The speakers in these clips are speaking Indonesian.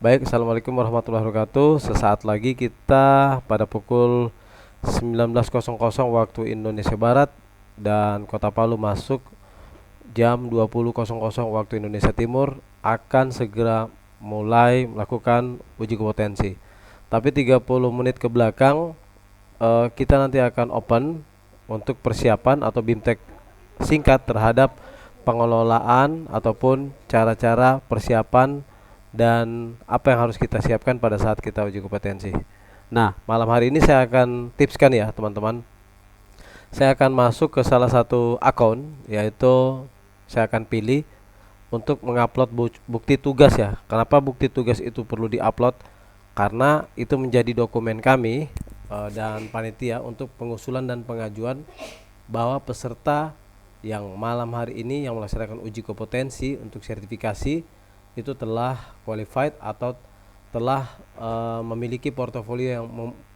Baik, Assalamualaikum warahmatullahi wabarakatuh. Sesaat lagi kita pada pukul 19.00 waktu Indonesia Barat dan Kota Palu masuk jam 20.00 waktu Indonesia Timur akan segera mulai melakukan uji kompetensi. Tapi 30 menit ke belakang kita nanti akan open untuk persiapan atau BIMTEK singkat terhadap pengelolaan ataupun cara-cara persiapan dan apa yang harus kita siapkan pada saat kita uji kompetensi. Nah, malam hari ini saya akan tipskan ya teman-teman. Saya akan masuk ke salah satu akun, yaitu saya akan pilih untuk mengupload bukti tugas ya. Kenapa bukti tugas itu perlu diupload? Karena itu menjadi dokumen kami dan panitia untuk pengusulan dan pengajuan bahwa peserta yang malam hari ini yang melaksanakan uji kompetensi untuk sertifikasi itu telah qualified atau telah memiliki portofolio yang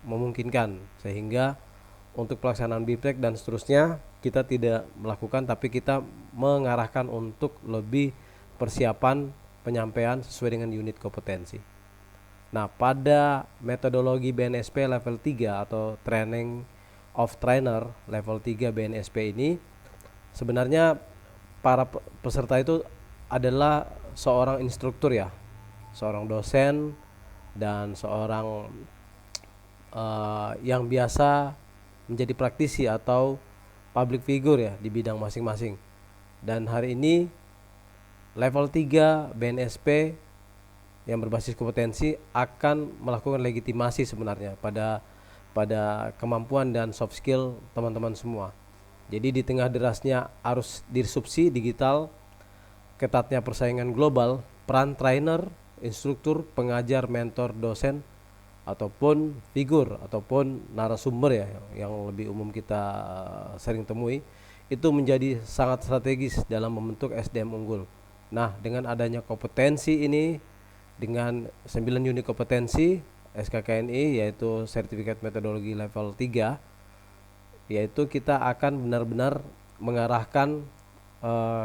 memungkinkan, sehingga untuk pelaksanaan BIMTEK dan seterusnya kita tidak melakukan, tapi kita mengarahkan untuk lebih persiapan penyampaian sesuai dengan unit kompetensi. Nah, pada metodologi BNSP level 3 atau Training of Trainer level 3 BNSP ini, sebenarnya para peserta itu adalah seorang instruktur ya, seorang dosen dan seorang yang biasa menjadi praktisi atau public figure ya di bidang masing-masing. Dan hari ini level 3 BNSP yang berbasis kompetensi akan melakukan legitimasi sebenarnya pada kemampuan dan soft skill teman-teman semua. Jadi di tengah derasnya arus disrupsi digital, ketatnya persaingan global, peran trainer, instruktur, pengajar, mentor, dosen ataupun figur ataupun narasumber ya yang lebih umum kita sering temui itu menjadi sangat strategis dalam membentuk SDM unggul. Nah, dengan adanya kompetensi ini, dengan 9 unit kompetensi SKKNI yaitu sertifikat metodologi level 3, yaitu kita akan benar-benar mengarahkan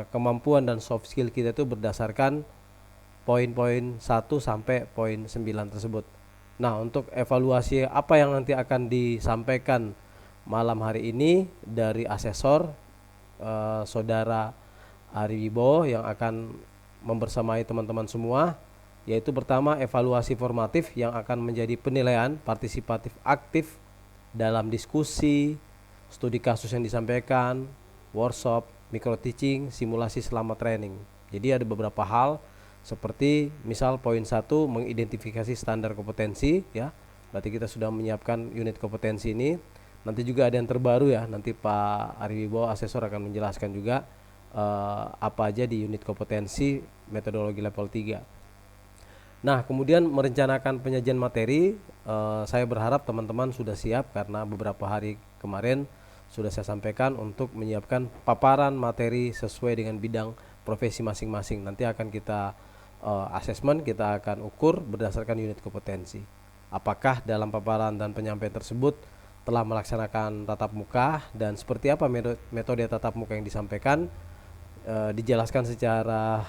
kemampuan dan soft skill kita itu berdasarkan poin-poin 1 sampai poin 9 tersebut. Nah, untuk evaluasi apa yang nanti akan disampaikan malam hari ini dari asesor saudara Ari Wibowo yang akan membersamai teman-teman semua, yaitu pertama evaluasi formatif yang akan menjadi penilaian partisipatif aktif dalam diskusi, studi kasus yang disampaikan, workshop, micro teaching, simulasi selama training. Jadi ada beberapa hal seperti misal poin 1 mengidentifikasi standar kompetensi ya. Berarti kita sudah menyiapkan unit kompetensi ini. Nanti juga ada yang terbaru ya. Nanti Pak Ari Wibowo asesor akan menjelaskan juga apa aja di unit kompetensi metodologi level 3. Nah, kemudian merencanakan penyajian materi, saya berharap teman-teman sudah siap karena beberapa hari kemarin sudah saya sampaikan untuk menyiapkan paparan materi sesuai dengan bidang profesi masing-masing. Nanti akan kita asesmen, kita akan ukur berdasarkan unit kompetensi. Apakah dalam paparan dan penyampaian tersebut telah melaksanakan tatap muka dan seperti apa metode tatap muka yang disampaikan, dijelaskan secara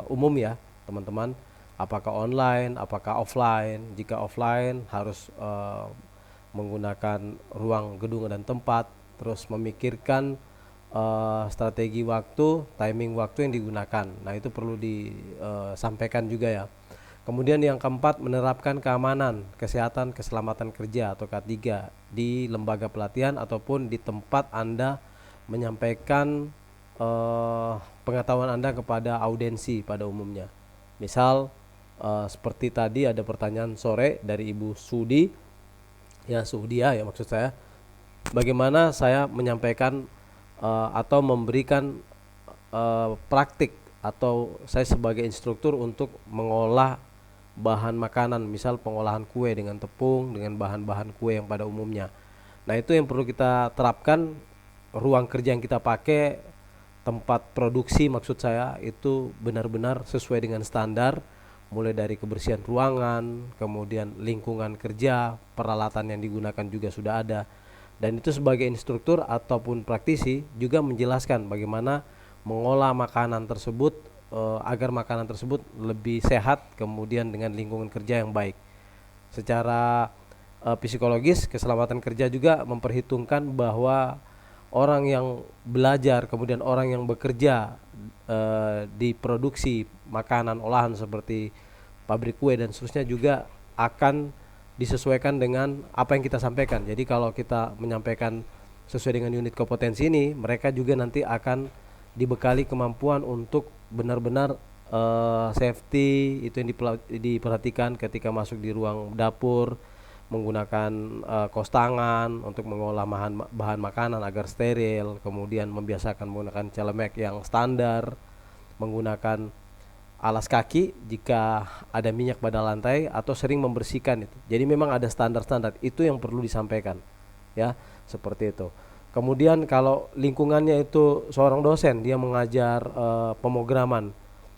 umum ya teman-teman. Apakah online, apakah offline? Jika offline harus menggunakan ruang gedung dan tempat, terus memikirkan strategi waktu, timing waktu yang digunakan. Nah, itu perlu disampaikan juga ya. Kemudian yang keempat, menerapkan keamanan, kesehatan, keselamatan kerja atau K3 di lembaga pelatihan ataupun di tempat Anda menyampaikan pengetahuan Anda kepada audiensi pada umumnya. Misal seperti tadi ada pertanyaan sore dari Ibu Sudi ya, Sudia ya maksud saya, bagaimana saya menyampaikan atau memberikan praktik atau saya sebagai instruktur untuk mengolah bahan makanan, misal pengolahan kue dengan tepung dengan bahan-bahan kue yang pada umumnya. Nah, itu yang perlu kita terapkan. Ruang kerja yang kita pakai, tempat produksi maksud saya, itu benar-benar sesuai dengan standar, mulai dari kebersihan ruangan, kemudian lingkungan kerja, peralatan yang digunakan juga sudah ada. Dan itu sebagai instruktur ataupun praktisi juga menjelaskan bagaimana mengolah makanan tersebut agar makanan tersebut lebih sehat, kemudian dengan lingkungan kerja yang baik. Secara psikologis, keselamatan kerja juga memperhitungkan bahwa orang yang belajar, kemudian orang yang bekerja di produksi makanan olahan seperti pabrik kue dan seterusnya juga akan disesuaikan dengan apa yang kita sampaikan. Jadi kalau kita menyampaikan sesuai dengan unit kompetensi ini, mereka juga nanti akan dibekali kemampuan untuk benar-benar safety itu yang diperhatikan ketika masuk di ruang dapur, menggunakan kos tangan untuk mengolah bahan makanan agar steril, kemudian membiasakan menggunakan celemek yang standar, menggunakan alas kaki jika ada minyak pada lantai, atau sering membersihkan itu. Jadi memang ada standar-standar itu yang perlu disampaikan, ya, seperti itu. Kemudian kalau lingkungannya itu seorang dosen, dia mengajar pemrograman,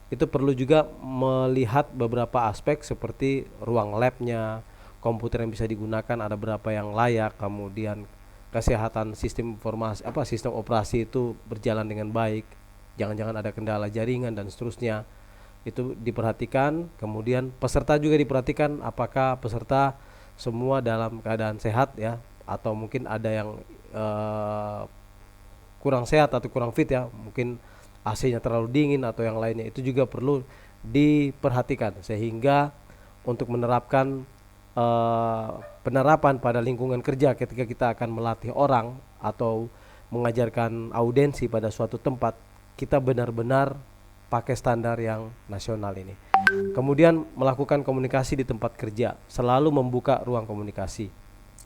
itu perlu juga melihat beberapa aspek seperti ruang labnya, komputer yang bisa digunakan ada berapa yang layak, kemudian kesehatan sistem informasi sistem operasi itu berjalan dengan baik, jangan-jangan ada kendala jaringan dan seterusnya, itu diperhatikan. Kemudian peserta juga diperhatikan, apakah peserta semua dalam keadaan sehat, ya, atau mungkin ada yang kurang sehat atau kurang fit, ya, mungkin AC-nya terlalu dingin atau yang lainnya, itu juga perlu diperhatikan sehingga untuk menerapkan penerapan pada lingkungan kerja ketika kita akan melatih orang atau mengajarkan audensi pada suatu tempat, kita benar-benar pakai standar yang nasional ini. Kemudian melakukan komunikasi di tempat kerja, selalu membuka ruang komunikasi.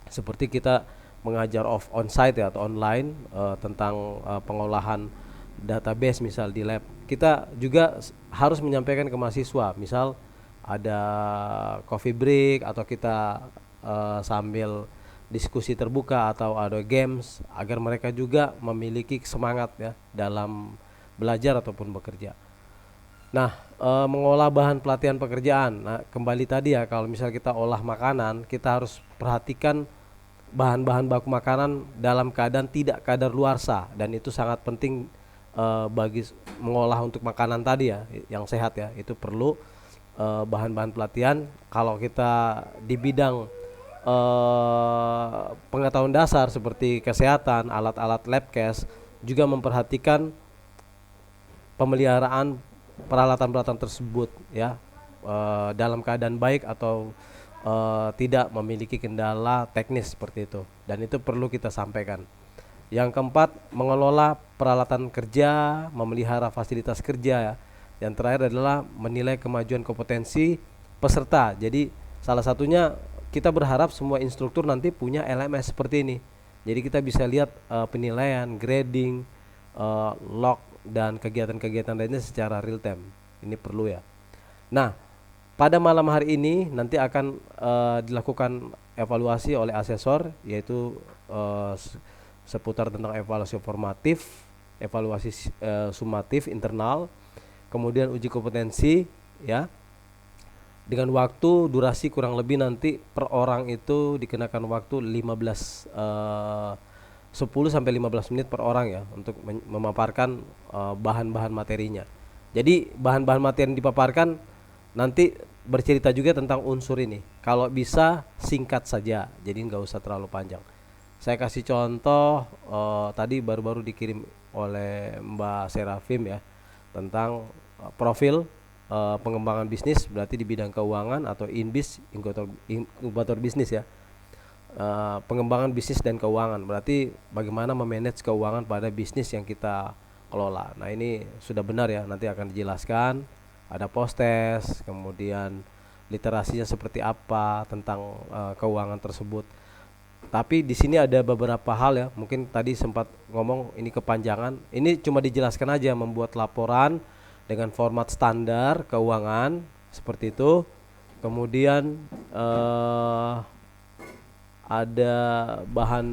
Seperti kita mengajar on-site, ya, atau online tentang pengolahan database misal di lab, kita juga harus menyampaikan ke mahasiswa, misal ada coffee break atau kita sambil diskusi terbuka atau ada games, agar mereka juga memiliki semangat, ya, dalam belajar ataupun bekerja. Nah, mengolah bahan pelatihan pekerjaan. Nah, kembali tadi, ya, kalau misal kita olah makanan, kita harus perhatikan bahan-bahan baku makanan dalam keadaan tidak kadaluarsa, dan itu sangat penting bagi mengolah untuk makanan tadi, ya, yang sehat, ya, itu perlu bahan-bahan pelatihan. Kalau kita di bidang pengetahuan dasar seperti kesehatan, alat-alat labcase, juga memperhatikan pemeliharaan peralatan-peralatan tersebut, ya, dalam keadaan baik atau tidak memiliki kendala teknis seperti itu, dan itu perlu kita sampaikan. Yang keempat, mengelola peralatan kerja, memelihara fasilitas kerja, ya. Yang terakhir adalah menilai kemajuan kompetensi peserta. Jadi salah satunya kita berharap semua instruktur nanti punya LMS seperti ini. Jadi kita bisa lihat penilaian, grading, log, dan kegiatan-kegiatan lainnya secara real time. Ini perlu, ya. Nah, pada malam hari ini nanti akan dilakukan evaluasi oleh asesor, yaitu seputar tentang evaluasi formatif, evaluasi sumatif internal, kemudian uji kompetensi, ya, dengan waktu durasi kurang lebih nanti per orang itu dikenakan waktu 10 sampai 15 menit per orang, ya, untuk memaparkan bahan-bahan materinya. Jadi bahan-bahan materi yang dipaparkan nanti bercerita juga tentang unsur ini. Kalau bisa singkat saja, jadi nggak usah terlalu panjang. Saya kasih contoh tadi baru-baru dikirim oleh Mbak Serafim, ya, tentang profil pengembangan bisnis, berarti di bidang keuangan atau inkubator bisnis, ya. Pengembangan bisnis dan keuangan, berarti bagaimana memanage keuangan pada bisnis yang kita kelola. Nah, ini sudah benar, ya, nanti akan dijelaskan, ada post-test, kemudian literasinya seperti apa tentang keuangan tersebut. Tapi di sini ada beberapa hal, ya, mungkin tadi sempat ngomong ini kepanjangan. Ini cuma dijelaskan aja, membuat laporan dengan format standar keuangan seperti itu. Kemudian ada bahan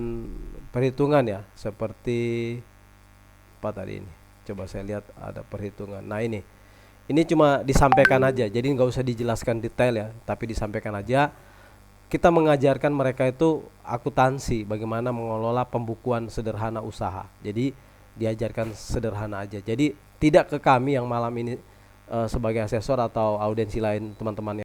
perhitungan, ya, seperti apa tadi ini. Coba saya lihat ada perhitungan. Nah, ini cuma disampaikan aja, jadi nggak usah dijelaskan detail, ya, tapi disampaikan aja. Kita mengajarkan mereka itu akuntansi, bagaimana mengelola pembukuan sederhana usaha. Jadi diajarkan sederhana aja. Jadi tidak ke kami yang malam ini sebagai asesor atau audiensi lain teman-teman